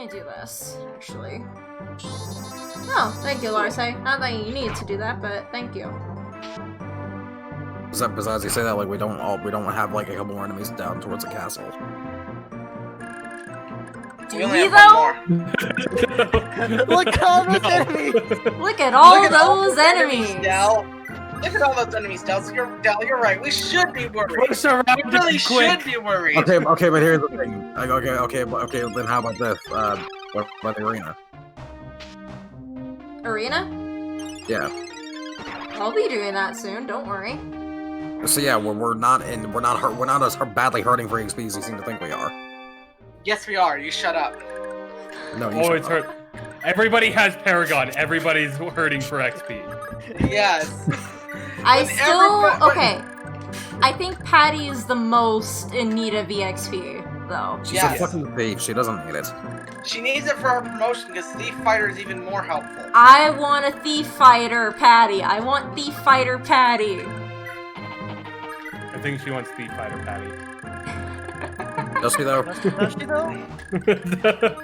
me do this, actually. Oh, thank you, Larse. Not that you need to do that, but thank you. Besides, you say that like we don't have like a couple more enemies down towards the castle. Do we though? Look at all those enemies! Look at all those enemies! Dell. Look at all those enemies, Dell. So you're right. We should be worried. Push around We really should be worried. Okay, but here's the thing. Okay, then how about this? What about the arena? Arena? Yeah. I'll be doing that soon. Don't worry. So yeah, we're not as badly hurting for XP as you seem to think we are. Yes, we are. You shut up. No, you shut it's up. hurt. Everybody has Paragon. Everybody's hurting for XP. Yes. Okay. I think Patty is the most in need of EXP, though. She's Yes. a fucking thief. She doesn't need it. She needs it for her promotion because Thief Fighter is even more helpful. I want a Thief Fighter Patty. I want Thief Fighter Patty. I think she wants Thief Fighter Patty. Does she though? Does she though?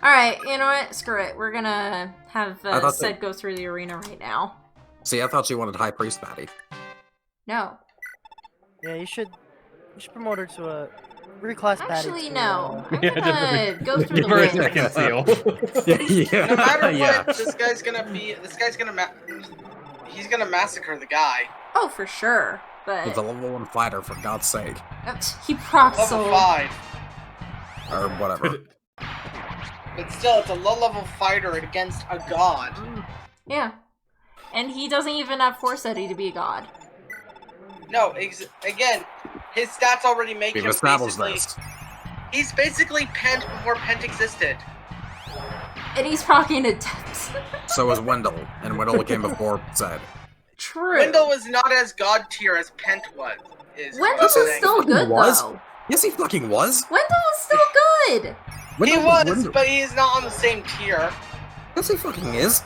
Alright, you know what? Screw it. We're gonna have Sed that- go through the arena right now. See, I thought she wanted High Priest Patty. No. Yeah, you should promote her to a reclass Patty. Actually, to, no. I'm Yeah, gonna go through Give the her a win. second seal. Yeah. No matter Yeah. what, he's gonna massacre the guy. Oh, for sure. But It's a level 1 fighter, for God's sake. he procs Level so 5. Or whatever. But still, it's a low-level fighter against a god. yeah. And he doesn't even have Forcetti to be a god. No, again, his stats already make We've him established basically... this. He's basically Pent before Pent existed. And he's proccing to depths. So is Wendell, and Wendell came before Zed. True. Wendell was not as god tier as Pent was. Wendell was still good, was? though. Yes, he fucking was. Wendell was still good. He was, but he is not on the same tier. Yes, he fucking is.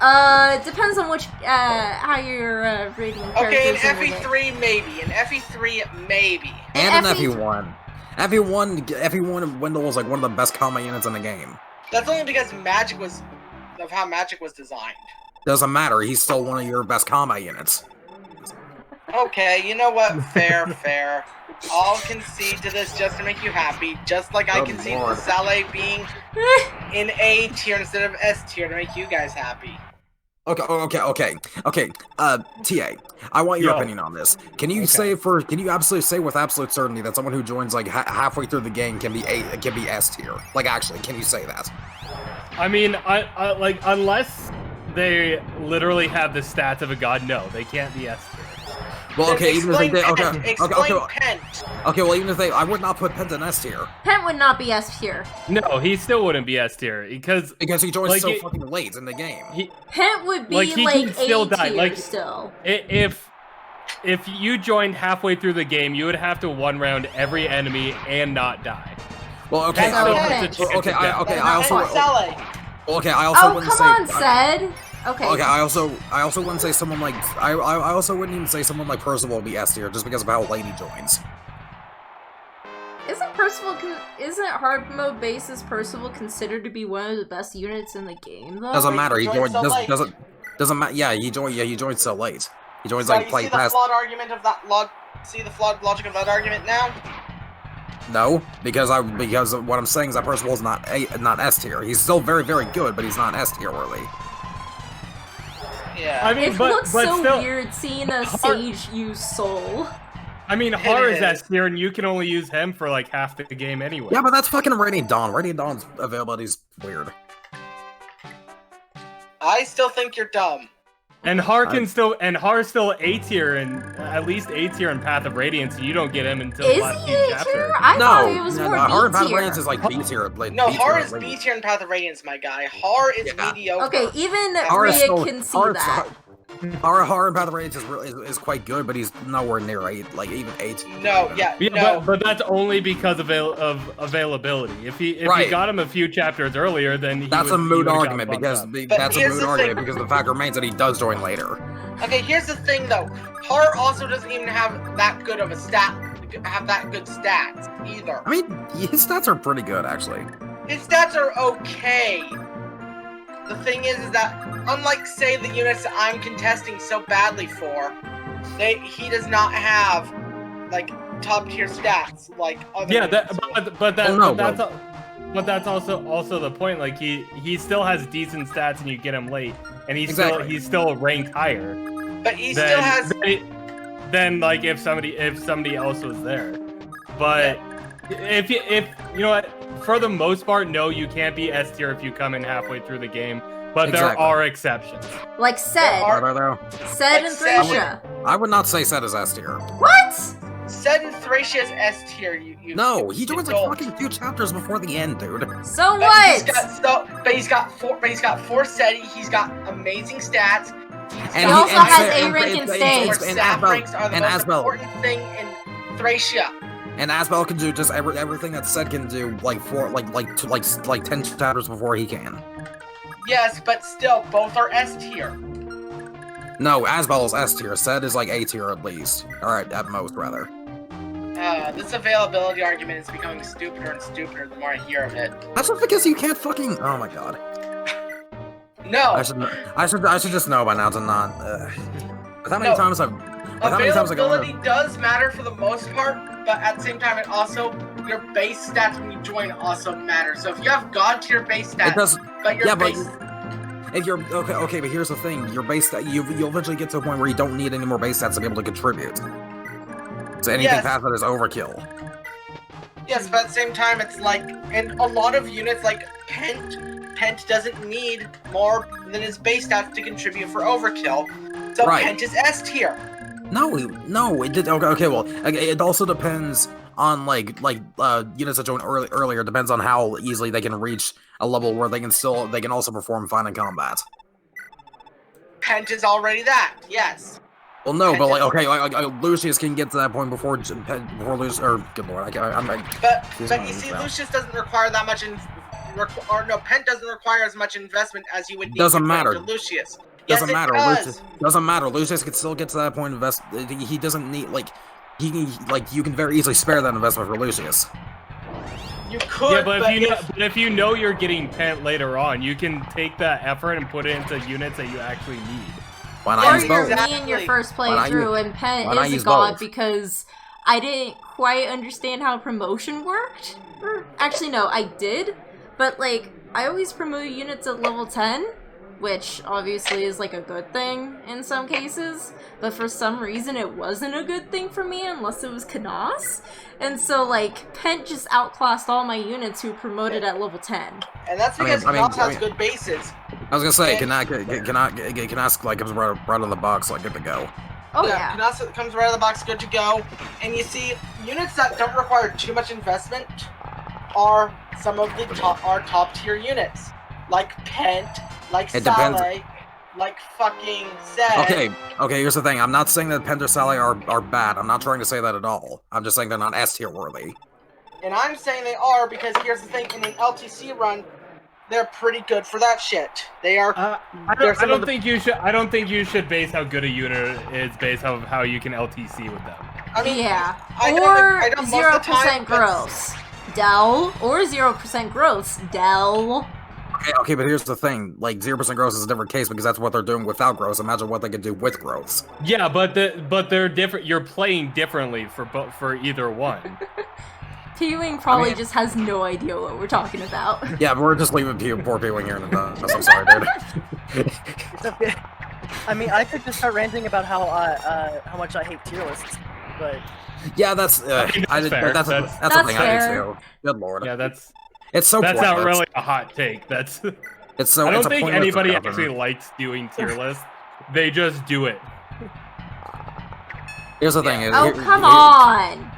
It depends on which, how you're rating Okay, in characters. in the FE3 maybe. In FE3 maybe. And in FE FE1. FE1, Wendell was like one of the best combat units in the game. That's only because Magic was of how Magic was designed. Doesn't matter, he's still one of your best combat units. Okay, you know what? Fair, fair. I'll concede to this just to make you happy, just like I Oh, concede Lord. to Saleh being in A tier instead of S tier to make you guys happy. Okay, TA, I want your Yo. opinion on this. Can you absolutely say with absolute certainty that someone who joins like halfway through the game can be S tier? Like, actually, can you say that? I mean, I like, unless they literally have the stats of a god, no, they can't be S tier. Well, okay, even if they did, Explain Pent. okay, well, even if I would not put Pent in S tier Pent would not be S tier. No, he still wouldn't be S tier because because he joins like, so fucking late in the game. Pent would be Like, he like can A still die, tier like- still. if you joined halfway through the game, you would have to one round every enemy and not die. Well, okay, That's I okay. also Saleh. okay, I also Oh, wouldn't come say. on, Sed. Okay. Okay, I also wouldn't say someone like I also wouldn't even say someone like Percival would be S tier just because of how late he joins. Isn't hard mode basis Percival considered to be one of the best units in the game though? Doesn't matter. He joined joined so late. doesn't matter. Yeah, he joined so late. He joins So like you play see the past. flawed argument of that see the flawed logic of that argument now? No, because what I'm saying is that Percival's not S tier. He's still very very good, but he's not S tier worthy. Yeah. I mean, It but looks so still, weird seeing a sage use soul. I mean, Har is is. S tier, and you can only use him for like half the game anyway. Yeah, but that's fucking Radiant Dawn. Radiant Dawn's availability's weird. I still think you're dumb. And Har's still A tier and at least A tier in Path of Radiance. You don't get him until the Is last he few A chapters. tier? I thought it was more Har and B Path of tier. Radiance is like B tier. Like, No, B tier Har like is Radiant. B tier in Path of Radiance, my guy. Har is Yeah. mediocre. Okay, even Har is Rhea still- can see Har- that. Har and Path of Radiance is quite good, but he's nowhere near even 8. No, yeah, Yeah, no. but that's only because of availability. If you Right. got him a few chapters earlier, then That's a moot argument because that's a here's moot the argument thing. because the fact remains that he does join later. Okay, here's the thing though. Har also doesn't even have that good of a stat have that good stats either. I mean, his stats are pretty good, actually. His stats are okay. The thing is that, unlike, say, the units that I'm contesting so badly for, he does not have, like, top-tier stats like other units. But that's also the point. Like he still has decent stats, and you get him late, and he's still ranked higher. But he still has. Than like if somebody else was there. But if you know what, for the most part, no, you can't be S tier if you come in halfway through the game. But there are exceptions. Like Sed. Sed and Thracia. I would not say Sed is S tier. What? Sed and Thracia is S tier. No, he joins like fucking 2 chapters before the end, dude. So what? He's got 4 Sed. He's got amazing stats. He also has A rank in stage. And ranks are the most important thing in Thracia. And Asbel can do just everything that Sed can do, like 10 chapters before he can. Yes, but still, both are S tier. No, Asbel is S tier. Sed is like A tier at least, or at most rather. This availability argument is becoming stupider and stupider the more I hear of it. That's just because you can't fucking. Oh my god. No. I should just know by now to not. How many times I've. Availability does matter for the most part, but at the same time, it also your base stats when you join also matter. So if you have god tier base stats, it does. But your base. If you're okay, but here's the thing: your base stat, you'll eventually get to a point where you don't need any more base stats to be able to contribute. So anything past that is overkill. Yes, but at the same time, it's like in a lot of units, like Pent doesn't need more than his base stats to contribute for overkill. So Pent is S tier. No, it did. Okay, well, it also depends on like units that join earlier. Depends on how easily they can reach a level where they can also perform fine in combat. Pent is already that, yes. Well, no, but like Lucius can get to that point before Lucius. Or good lord, But you see, Lucius doesn't require that much Pent doesn't require as much investment as you would need to Lucius. Doesn't matter. Doesn't matter. Lucius can still get to that point. He doesn't need you can very easily spare that investment for Lucius. You could. Yeah, but if you know you're getting Pent later on, you can take that effort and put it into units that you actually need. Why not use both? Me in your first playthrough, and Pent is a god because I didn't quite understand how promotion worked. Actually, no, I did, but like I always promote units at level 10. Which obviously is like a good thing in some cases, but for some reason it wasn't a good thing for me unless it was Canas. And so like Pent just outclassed all my units who promoted at level 10. And that's because Canas has good bases. I was gonna say, Canas like comes right out of the box, like good to go. Oh yeah. Canas comes right out of the box, good to go. And you see, units that don't require too much investment are some of the top tier units. Like Pent, like Saleh, like fucking Sed. Okay, here's the thing. I'm not saying that Pent or Saleh are bad. I'm not trying to say that at all. I'm just saying they're not S tier worthy. And I'm saying they are because here's the thing. In an LTC run, they're pretty good for that shit. They are. I don't think you should base how good a unit is based on how you can LTC with them. I mean, or 0% gross. Dell or 0% gross. Dell. Okay, but here's the thing. Like 0% growth is a different case because that's what they're doing without growth. Imagine what they could do with growths. Yeah, but they're different. You're playing differently for either one. P-Wing probably just has no idea what we're talking about. Yeah, but we're just leaving poor P-Wing here in the dust. I'm sorry, dude. It's okay. I mean, I could just start ranting about how much I hate tier lists, but yeah, that's that's something I do too. Good lord. Yeah, that's so. That's not really a hot take. That's. It's so. I don't think anybody actually likes doing tier lists. They just do it. Here's the thing. Oh, come on!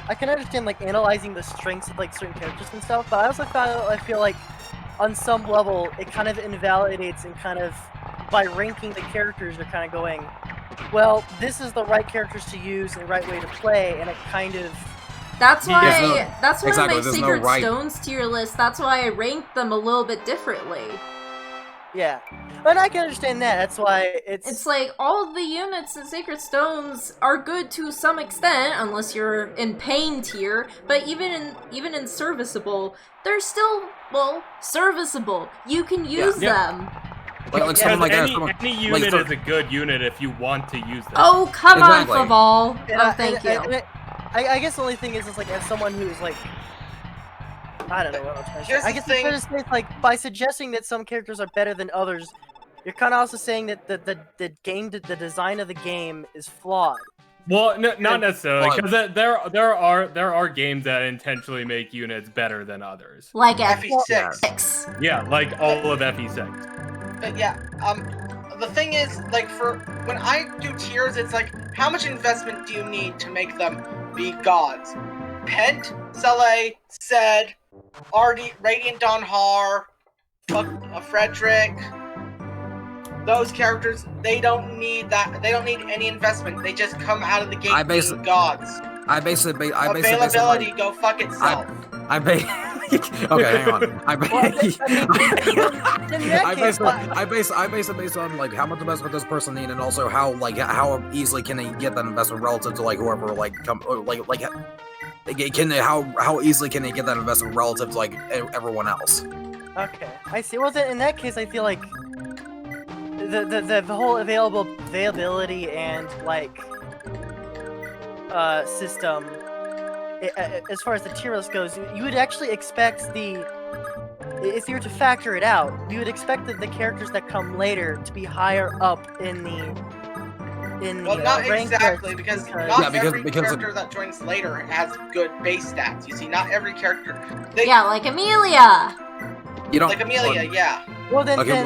I can understand like analyzing the strengths of like certain characters and stuff, but I also I feel like on some level it kind of invalidates and kind of by ranking the characters you're kind of going, well, this is the right characters to use and the right way to play, and it kind of. That's why. That's why my Sacred Stones tier list. That's why I ranked them a little bit differently. Yeah. And I can understand that. That's why It's like all the units in Sacred Stones are good to some extent, unless you're in pain tier. But even in serviceable, they're still serviceable. You can use them. Like someone like any unit is a good unit if you want to use them. Oh come on, Faval. Yeah, Thank you. I guess the only thing is like as someone who's like. I don't know what I'm trying to say. I guess it's fair to say, like, by suggesting that some characters are better than others, you're kind of also saying that the design of the game is flawed. Well, not necessarily, because there are games that intentionally make units better than others. Like FE6. Yeah, like all of FE6. But yeah, the thing is, like, for when I do tiers, it's like, how much investment do you need to make them be gods? Pent, Saleh, Sed, Radiant Donhar, Frederick. Those characters, they don't need that. They don't need any investment. They just come out of the gate being gods. Availability, go fuck itself. Okay, hang on. I base it based on like how much investment does person need, and also how easily can they get that investment relative to like whoever how easily can they get that investment relative to like everyone else. Okay, I see. Well, then in that case, I feel like the whole availability and like system. As far as the tier list goes, you would actually expect if you were to factor it out, you would expect that the characters that come later to be higher up in the well, not exactly, because not every character that joins later has good base stats. You see, not every character. Yeah, like Amelia. You don't like Amelia, yeah. Well, then, okay,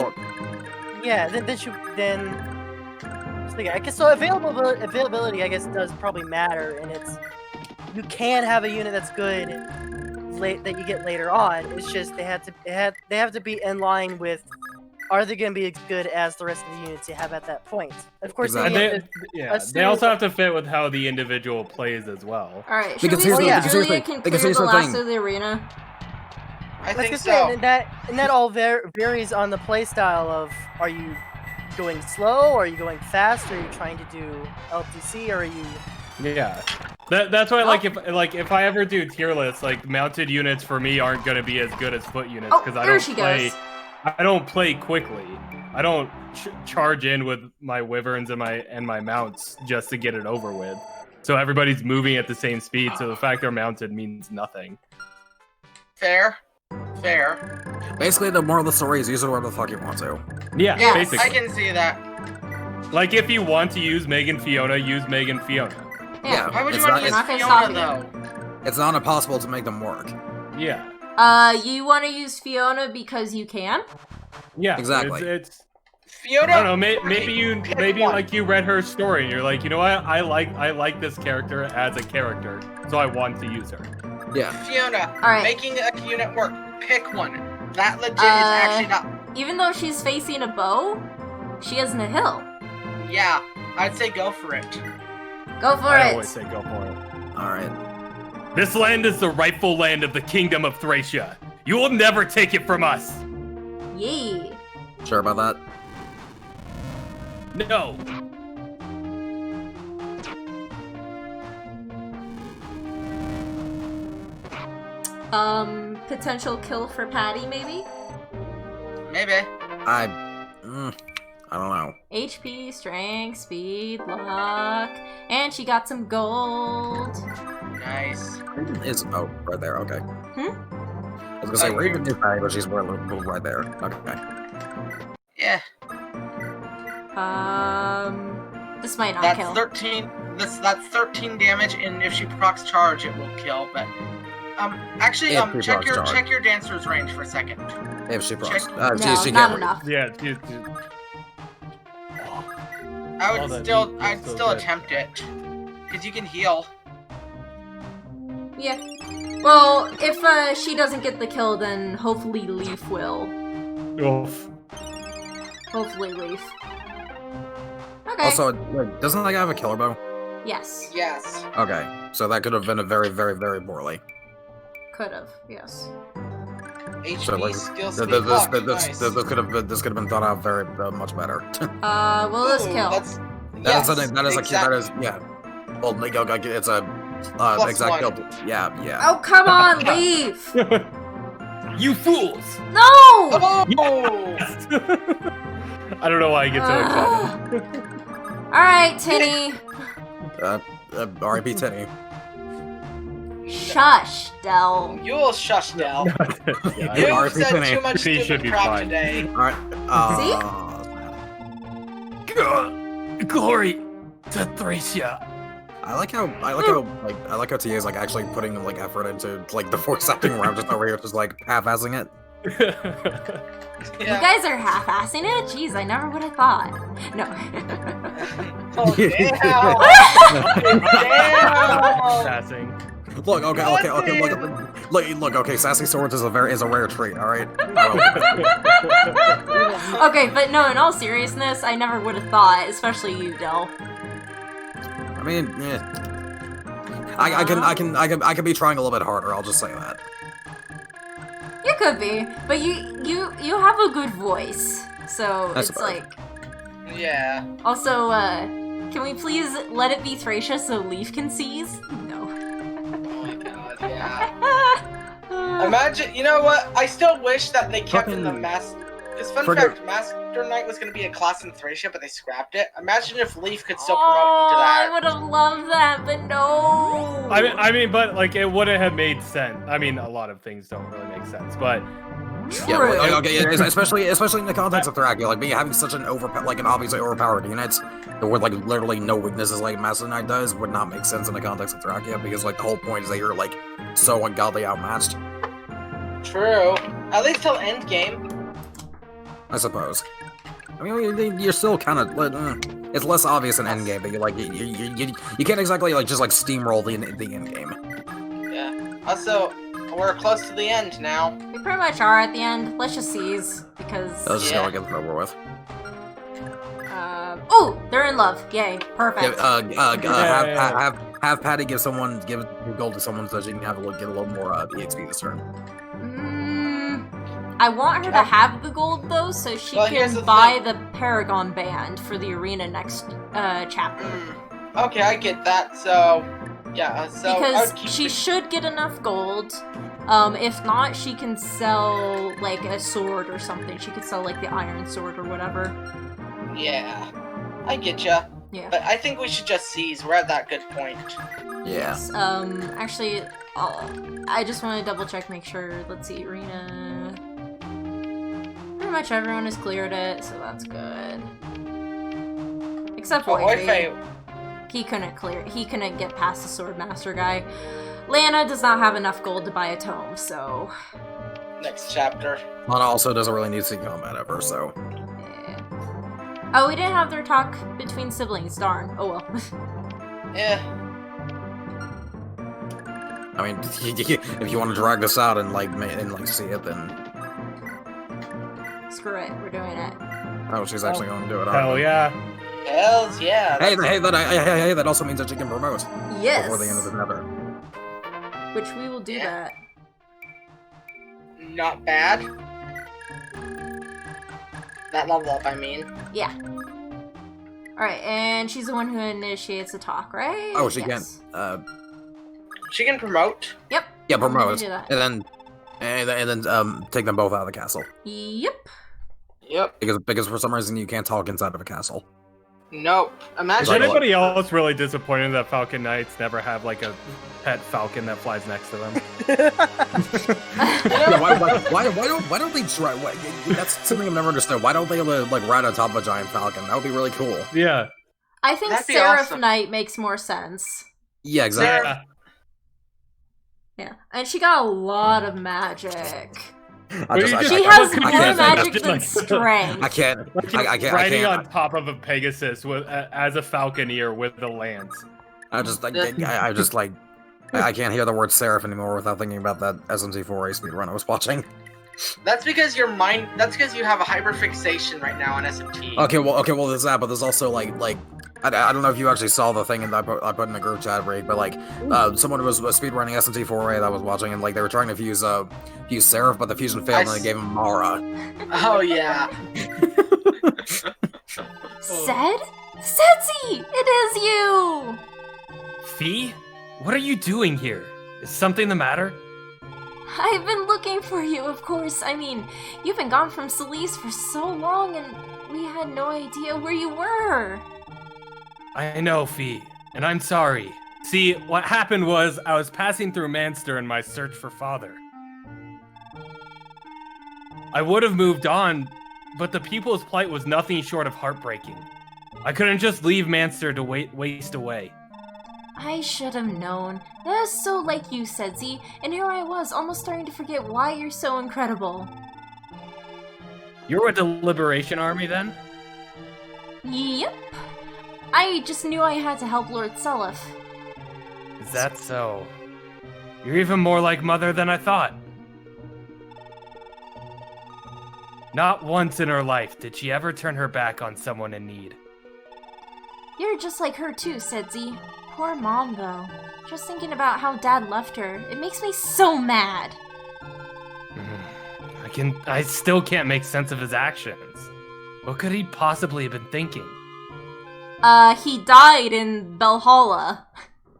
I guess so. Availability, I guess, does probably matter, and you can have a unit that's good that you get later on. It's just they have to be in line with. Are they going to be as good as the rest of the units you have at that point? Of course, they also have to fit with how the individual plays as well. All right, should we see if Julia can clear the last of the arena? I think so. And that all varies on the playstyle of are you going slow, or are you going fast, or are you trying to do LTC, or are you? Yeah, that's why if I ever do tier lists, like mounted units for me aren't going to be as good as foot units because I don't play quickly. I don't charge in with my wyverns and my mounts just to get it over with. So everybody's moving at the same speed. So the fact they're mounted means nothing. Fair. Basically, the moral of the story is use it whatever the fuck you want to. Yeah, basically. I can see that. Like if you want to use Megan Fiona, use Megan Fiona. Yeah. Why would you want to use Fiona though? It's not impossible to make them work. Yeah. You want to use Fiona because you can? Yeah, exactly. It's Fiona. I don't know. Maybe like you read her story and you're like, you know what? I like this character as a character, so I want to use her. Yeah. Fiona. All right. Making a unit work. Pick one. That legit is actually not. Even though she's facing a bow, she isn't a hill. Yeah, I'd say go for it. Go for it. I always say go for it. All right. This land is the rightful land of the Kingdom of Thracia. You will never take it from us. Yee. Sure about that? No. Potential kill for Patty, maybe? Maybe. I don't know. HP, strength, speed, luck, and she got some gold. Nice. Right there. Okay. I was gonna say Raven is high, but she's right there. Okay. Yeah. This might not kill. 13. That's 13 damage, and if she procs charge, it will kill. But actually, check your dancer's range for a second. If she procs, no, not enough. Yeah. I'd still attempt it, because you can heal. Yeah. Well, if she doesn't get the kill, then hopefully Leaf will. Oof. Hopefully Leaf. Okay. Also, doesn't that guy have a killer bow? Yes. Yes. Okay, so that could have been a very, very, very poorly. Could have, yes. HP skill speed luck. Nice. This could have been thought out very much better. Will this kill? Yeah. Well, it's a exact kill. Yeah. Oh, come on, leave! You fools! No! Oh! I don't know why I get so excited. Alright, Tinny. R.I.P. Tinny. Shush, Dell. You'll shush, Dell. Yeah, You've said Tinny. too much Tinny should stupid be crap fine. today. Alright. Glory to Thracia. I like how TA is like actually putting like effort into like the voice acting where I'm just over here just like half-assing it. You guys are half-assing it? Jeez, I never would have thought. No. Oh, damn! Damn! Passing. Look, okay, sassy swords is a rare trait, alright? Okay, but no, in all seriousness, I never would have thought, especially you, Dell. I mean, yeah. I can be trying a little bit harder, I'll just say that. You could be, but you have a good voice, so That's it's about like. Yeah. Also, can we please let it be Thracia so Leaf can seize? No. Oh my god, yeah. Imagine, you know what? I still wish that they kept in the master. Because fun fact, Master Knight was going to be a class in Thracia, but they scrapped it. Imagine if Leaf could still promote into that. I would have loved that, but no. I mean, but like it wouldn't have made sense. I mean, a lot of things don't really make sense, but Yeah, well, okay, especially in the context of Thracia, like being having such an obviously overpowered unit with like literally no weaknesses like Master Knight does would not make sense in the context of Thracia because like the whole point is that you're like so ungodly outmatched. True. At least till end game. I suppose. I mean, you're still kind of it's less obvious in endgame, but you can't exactly like just like steamroll the endgame. Yeah. Also, we're close to the end now. We pretty much are at the end. Let's just seize because. Let's just go get it over with. Oh, they're in love. Yay, perfect. Yeah, have Patty give gold to someone so she can get a little more EXP this turn. I want her to have the gold though, so she can buy the Paragon band for the arena next chapter. Okay, I get that. So, yeah. So because she should get enough gold. If not, she can sell like a sword or something. She could sell like the iron sword or whatever. Yeah, I get ya. Yeah. But I think we should just seize. We're at that good point. Yeah. Yes. Actually, I just want to double check, make sure. Let's see, arena. Pretty much everyone has cleared it, so that's good. Except for Wei. He couldn't clear it. He couldn't get past the Swordmaster guy. Lana does not have enough gold to buy a tome, so... Next chapter. Lana also doesn't really need to see combat ever, so... Yeah. Oh, we didn't have their talk between siblings, darn. Oh well. Yeah. I mean, if you want to drag this out and see it, then... Screw it, we're doing it. Oh, she's actually going to do it. Hell yeah. Hells yeah. Hey, that also means that she can promote. Yes. Before the end of the nether. Which we will do that. Not bad. That level up, I mean. Yeah. Alright, and she's the one who initiates the talk, right? Oh, she can. She can promote. Yep. Yeah, promote. Do that. And then take them both out of the castle. Yep. Yep. Because for some reason you can't talk inside of a castle. Nope. Imagine. Is anybody else really disappointed that Falcon Knights never have like a pet falcon that flies next to them? Yeah, why don't they try? That's something I've never understood. Why don't they like ride on top of a giant falcon? That would be really cool. Yeah. I think Seraph Knight makes more sense. Yeah, exactly. Yeah, and she got a lot of magic. She has more magic than strength. I can't. Riding on top of a Pegasus as a falconeer with the lance. I can't hear the word Seraph anymore without thinking about that SMC4A speedrun I was watching. That's because your mind. That's because you have a hyperfixation right now on SMT. Okay, well, there's that, but there's also like I don't know if you actually saw the thing that I put in the group chat, Reed, but like, someone was speedrunning SMT4A that I was watching, and like they were trying to fuse Seraph, but the fusion failed, and they gave him Mara. Oh yeah. Said? Setzy! It is you! Fee? What are you doing here? Is something the matter? I've been looking for you, of course. I mean, you've been gone from Celeste for so long, and we had no idea where you were. I know, Fee, and I'm sorry. See, what happened was I was passing through Manster in my search for Father. I would have moved on, but the people's plight was nothing short of heartbreaking. I couldn't just leave Manster to waste away. I should have known. That is so like you, Setzy, and here I was, almost starting to forget why you're so incredible. You're with the Liberation Army, then? Yep. I just knew I had to help Lord Seliph. Is that so? You're even more like Mother than I thought. Not once in her life did she ever turn her back on someone in need. You're just like her too, Setzy. Poor Mom, though. Just thinking about how Dad left her, it makes me so mad. I still can't make sense of his actions. What could he possibly have been thinking? He died in Valhalla.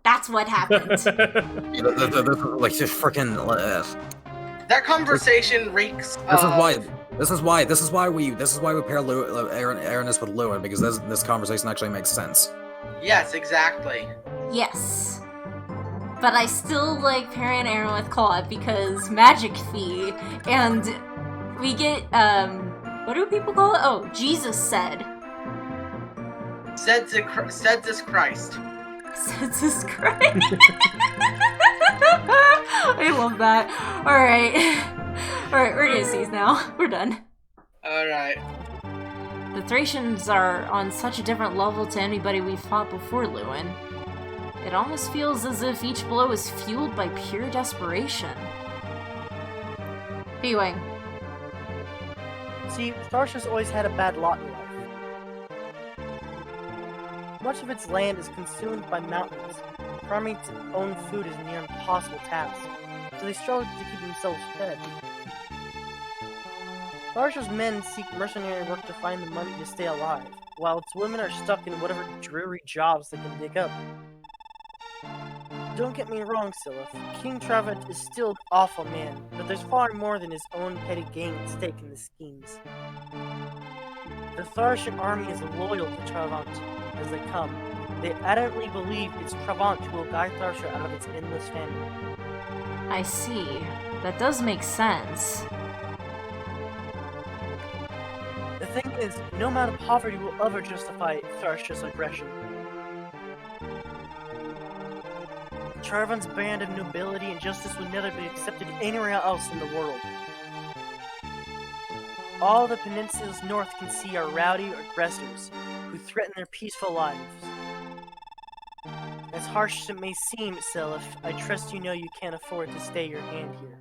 That's what happened. Like just freaking. That conversation reeks. This is why we pair Aaroness with Lewin, because this conversation actually makes sense. Yes, exactly. Yes. But I still like pairing Aaron with Claude because Magic Fee, and we get, what do people call it? Oh, Jesus said. Said this Christ. Said this Christ. I love that. Alright. Alright, we're gonna cease now. We're done. Alright. The Thracians are on such a different level to anybody we've fought before, Lewin. It almost feels as if each blow is fueled by pure desperation. B-Wing. See, Starshia's always had a bad lot in life. Much of its land is consumed by mountains. Farming its own food is a near impossible task, so they struggle to keep themselves fed. Starshia's men seek mercenary work to find the money to stay alive, while its women are stuck in whatever dreary jobs they can dig up. Don't get me wrong, Siliph. King Travant is still an awful man, but there's far more than his own petty gain at stake in the schemes. The Tharshan army is loyal to Travant as they come. They adamantly believe it's Travant who will guide Tharsha out of its endless famine. I see. That does make sense. The thing is, no amount of poverty will ever justify Tharsha's aggression. Travant's band of nobility and justice would never be accepted anywhere else in the world. All the peninsula's north can see are rowdy aggressors who threaten their peaceful lives. As harsh as it may seem, Siliph, I trust you know you can't afford to stay your hand here.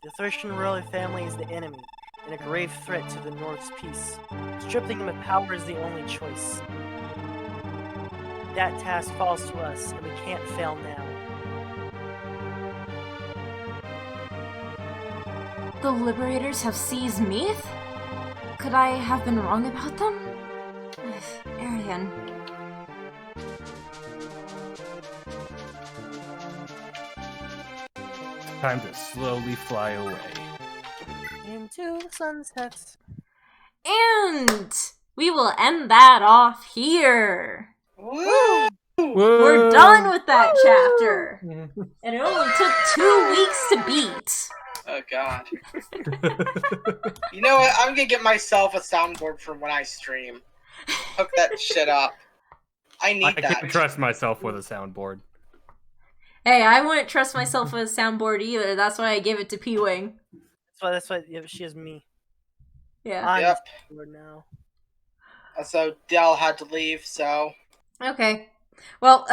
The Thracian royal family is the enemy, and a grave threat to the North's peace. Stripping them of power is the only choice. That task falls to us, and we can't fail now. The Liberators have seized Meath? Could I have been wrong about them? Arian. Time to slowly fly away. Into the sunsets. And we will end that off here. Woo! We're done with that chapter. And it only took 2 weeks to beat. Oh god. You know what? I'm gonna get myself a soundboard for when I stream. Hook that shit up. I need that. I can't trust myself with a soundboard. Hey, I wouldn't trust myself with a soundboard either. That's why I gave it to P-Wing. That's why yeah, she has me. Yeah. I'm Yep. now. So Dell had to leave, so... Okay. Well,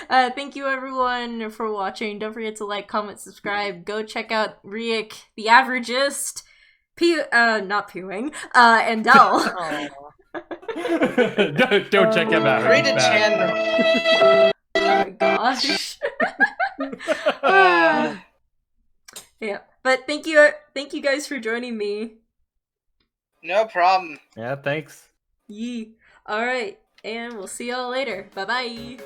thank you everyone for watching. Don't forget to like, comment, subscribe. Go check out Riek, the Averagist, not P-Wing, and Dell. don't check him out. Read a channel. Oh my gosh. Yeah, but thank you guys for joining me. No problem. Yeah, thanks. Yee. All right, and we'll see y'all later. Bye bye.